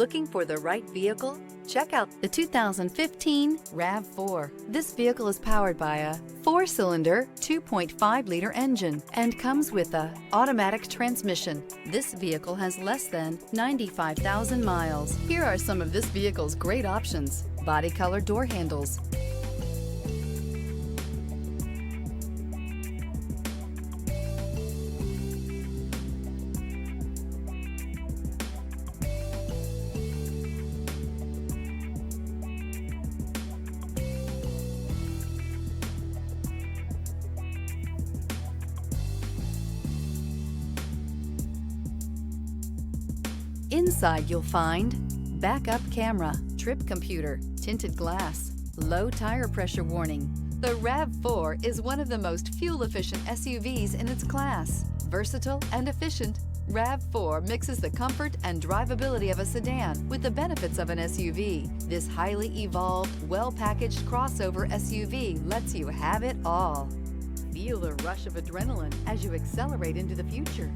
Looking for the right vehicle? Check out the 2015 RAV4. This vehicle is powered by a 4-cylinder, 2.5-liter engine and comes with a automatic transmission. This vehicle has less than 95,000 miles. Here are some of this vehicle's great options: body color door handles, inside you'll find backup camera, trip computer, tinted glass, low tire pressure warning. The RAV4 is one of the most fuel-efficient SUVs in its class. Versatile and efficient, RAV4 mixes the comfort and drivability of a sedan with the benefits of an SUV. This highly evolved, well-packaged crossover SUV lets you have it all. Feel the rush of adrenaline as you accelerate into the future.